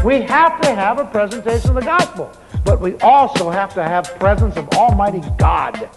We have to have a presentation of the gospel, but we also have to have presence of Almighty God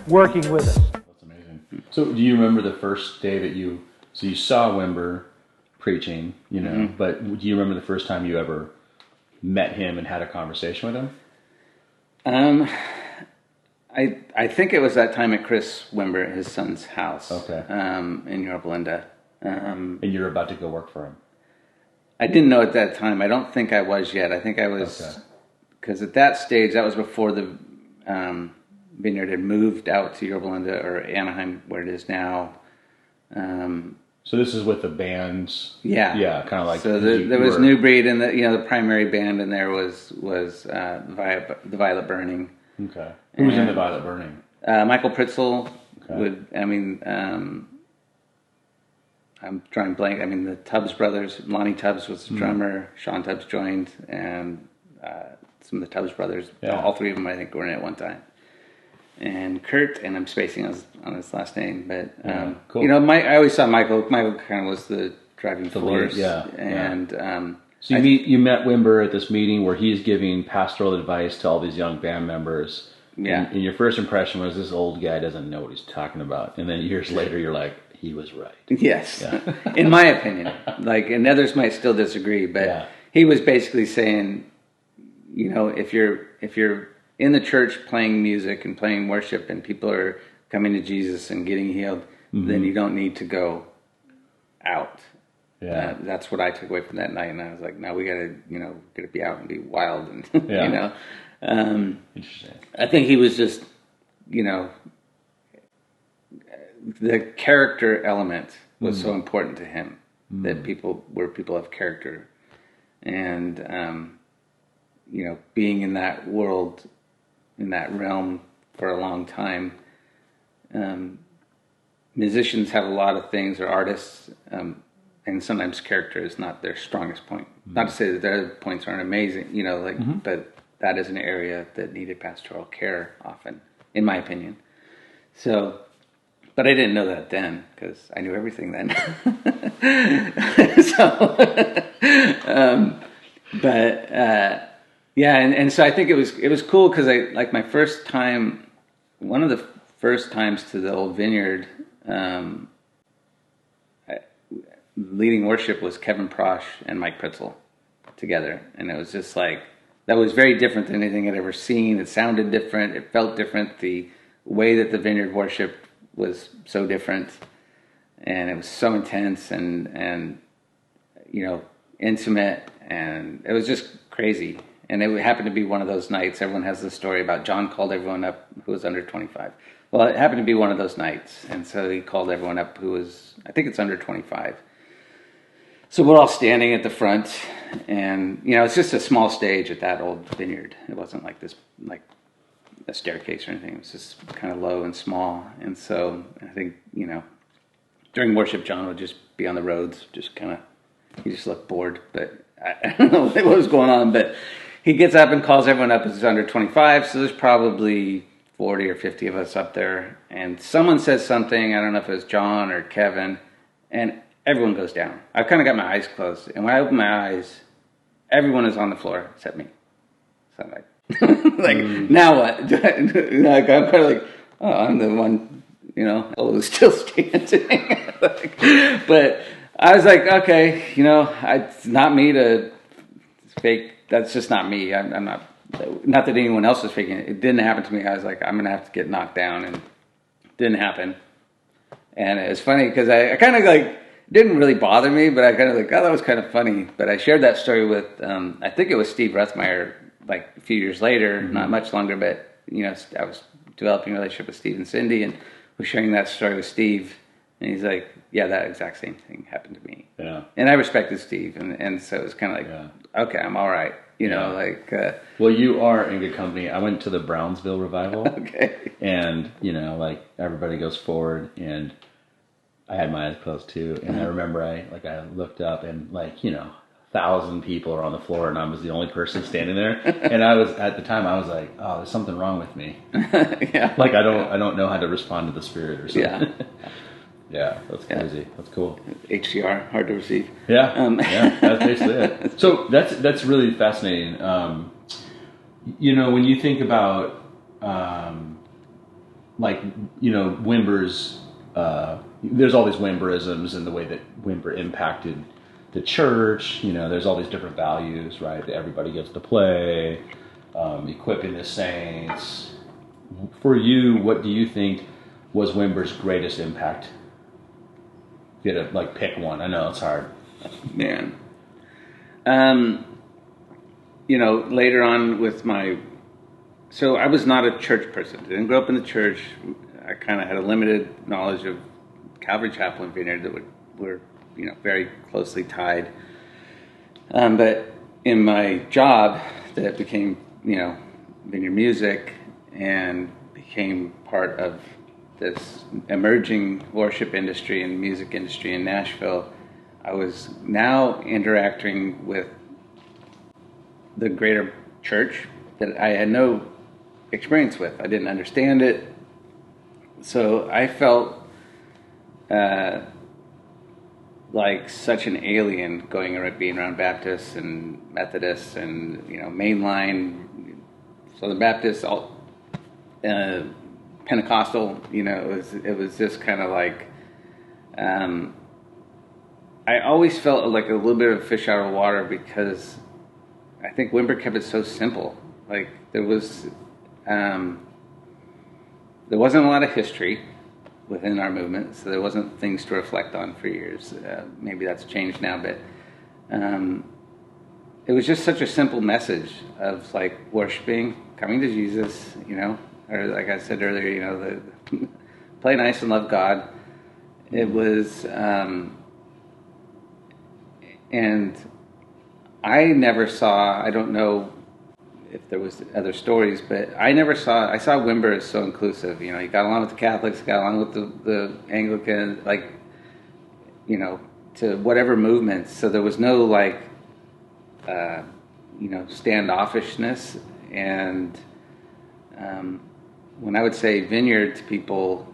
working with us. That's amazing. So do you remember the first day that you saw Wimber preaching, but do you remember the first time you ever met him and had a conversation with him? I think it was that time at Chris Wimber at his son's house. Okay. In Yorba Linda. And you were about to go work for him. I didn't know at that time. I don't think I was yet. I think I was, because at that stage, that was before the vineyard had moved out to Yorba Linda or Anaheim, where it is now. So this is with the bands. Yeah, yeah, kind of like. So there was New Breed, and the primary band in there was the Violet Burning. Okay, who was in the Violet Burning? Michael Pritzl. Okay. I'm drawing blank. I mean, the Tubbs brothers. Lonnie Tubbs was the drummer. Sean Tubbs joined, and some of the Tubbs brothers. Yeah. All three of them, I think, were in it at one time. And Kurt, and I'm spacing on his last name, but cool. I always saw Michael. Michael kind of was the driving force. Lead, yeah. And so you met Wimber at this meeting where he's giving pastoral advice to all these young band members. Yeah. And your first impression was this old guy doesn't know what he's talking about, and then years later you're like, he was right. Yes, yeah. In my opinion. And others might still disagree, but he was basically saying, if you're in the church playing music and playing worship and people are coming to Jesus and getting healed, then you don't need to go out. Yeah. That's what I took away from that night, and I was like, now we gotta be out and be wild, and Interesting. I think he was just, the character element was so important to him, that people of character, and being in that world, in that realm for a long time. Musicians have a lot of things, or artists, and sometimes character is not their strongest point. Not to say that their other points aren't amazing, but that is an area that needed pastoral care often, in my opinion. So, but I didn't know that then, because I knew everything then. And so I think it was cool, because my first time, one of the first times to the old vineyard, leading worship was Kevin Prosh and Mike Pritzl together, and it was just that was very different than anything I'd ever seen. It sounded different, it felt different. The way that the vineyard worship was so different, and it was so intense and intimate, and it was just crazy. And it happened to be one of those nights. Everyone has this story about John called everyone up who was under 25. Well, it happened to be one of those nights, and so he called everyone up who was, I think it's under 25. So we're all standing at the front, and it's just a small stage at that old vineyard. It wasn't like a staircase or anything. It was just kind of low and small. And so I think during worship, John would just be on the roads, he just looked bored, but I don't know what was going on. But he gets up and calls everyone up as under 25. So there's probably 40 or 50 of us up there, and someone says something. I don't know if it was John or Kevin, and everyone goes down. I've kind of got my eyes closed, and when I open my eyes, everyone is on the floor except me. So I'm like, now what? I'm kind of like, oh, I'm the one, who's still standing. But I was like, okay, it's not me to fake. That's just not me. I'm not. Not that anyone else was faking it. It didn't happen to me. I was like, I'm gonna have to get knocked down, and it didn't happen. And it was funny because I kind of didn't really bother me, but I kind of oh, that was kind of funny. But I shared that story with I think it was Steve Ruthmeyer a few years later, not much longer, but I was developing a relationship with Steve and Cindy, and was sharing that story with Steve, and he's like, yeah, that exact same thing happened to me. Yeah. And I respected Steve, and so it was kind of okay, I'm all right. Well, you are in good company. I went to the Brownsville revival. Okay. And, everybody goes forward, and I had my eyes closed too. And I remember I looked up, and 1,000 people are on the floor, and I was the only person standing there. And at the time I was like, oh, there's something wrong with me. Yeah. I don't know how to respond to the Spirit or something. Yeah. Yeah, that's crazy. That's cool. HCR, hard to receive. Yeah, yeah, that's basically it. So that's really fascinating. When you think about Wimber's, there's all these Wimberisms and the way that Wimber impacted the church. There's all these different values, right? That everybody gets to play, equipping the saints. For you, what do you think was Wimber's greatest impact? If you had to pick one, I know it's hard. Man, later on with so I was not a church person. I didn't grow up in the church. I kind of had a limited knowledge of Calvary Chapel and Vineyard that were very closely tied. But in my job, that became Vineyard Music and became part of this emerging worship industry and music industry in Nashville, I was now interacting with the greater church that I had no experience with. I didn't understand it. So I felt like such an alien being around Baptists and Methodists and, mainline Southern Baptists, all Pentecostal, it was just kind of like, I always felt like a little bit of a fish out of water because I think Wimber kept it so simple. Like there wasn't a lot of history within our movement, so there wasn't things to reflect on for years. Maybe that's changed now, but it was just such a simple message of worshiping, coming to Jesus, or like I said earlier, the play nice and love God. It was, and I never saw, I don't know if there was other stories, but I saw Wimber as so inclusive. He got along with the Catholics, got along with the Anglican, to whatever movements. So there was no standoffishness. And when I would say Vineyard to people,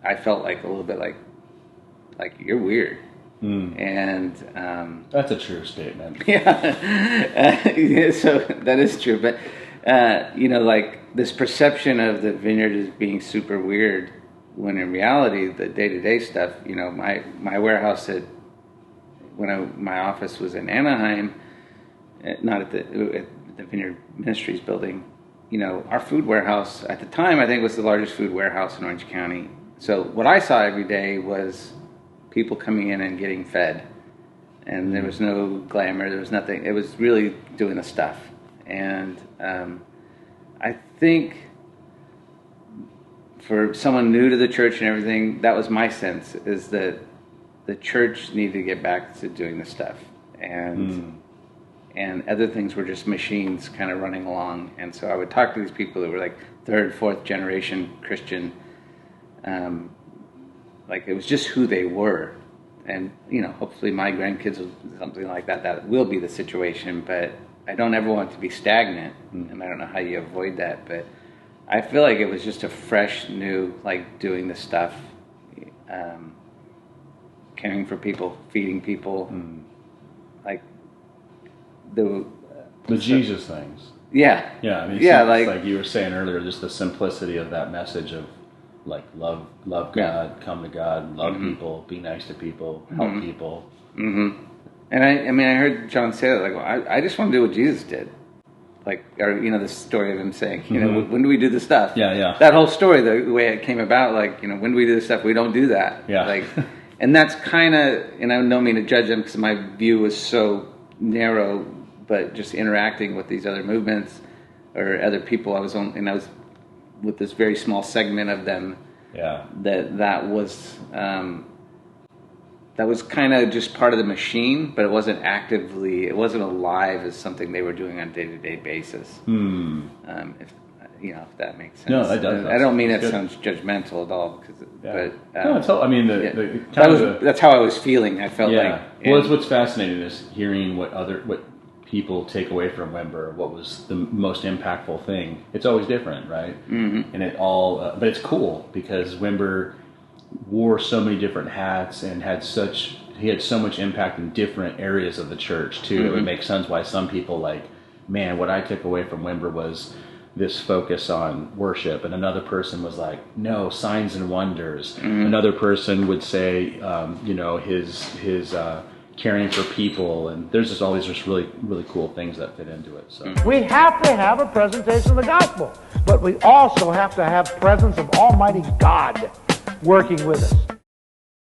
I felt like a little bit like you're weird. And that's a true statement. Yeah, so that is true. But this perception of the Vineyard as being super weird, when in reality the day-to-day stuff. My warehouse my office was in Anaheim, not at the Vineyard Ministries building. Our food warehouse at the time I think was the largest food warehouse in Orange County. So what I saw every day was people coming in and getting fed, and there was no glamour, there was nothing. It was really doing the stuff. And I think for someone new to the church and everything, that was my sense, is that the church needed to get back to doing the stuff, and other things were just machines kind of running along. And so I would talk to these people that were third, fourth generation Christian. It was just who they were. And, hopefully my grandkids will something like that. That will be the situation, but I don't ever want it to be stagnant. And I don't know how you avoid that, but I feel like it was just a fresh, new, doing the stuff, caring for people, feeding people, the Jesus things. Yeah. Yeah. I mean, like you were saying earlier, just the simplicity of that message of love God, come to God, love people, be nice to people, help people. Mm-hmm. And I heard John say that, I just want to do what Jesus did. The story of him saying, when do we do the stuff? Yeah. That whole story, the way it came about, when do we do the stuff? We don't do that. Yeah. And that's kind of, and I don't mean to judge them because my view was so narrow, but just interacting with these other movements or other people, I was with this very small segment of them. Yeah. That was kind of just part of the machine, but it wasn't alive as something they were doing on a day-to-day basis. If that makes sense. No, that does. I don't mean that sounds judgmental at all, but that's how I was feeling. I felt like. Well, it's what's fascinating is hearing what people take away from Wimber. What was the most impactful thing? It's always different, right? Mm-hmm. And but it's cool because Wimber wore so many different hats and he had so much impact in different areas of the church too. It would make sense why some people like, man, what I took away from Wimber was this focus on worship, and another person was like, no, signs and wonders. Another person would say, his caring for people, and there's just all these just really, really cool things that fit into it. So We have to have a presentation of the gospel, but we also have to have presence of Almighty God working with us.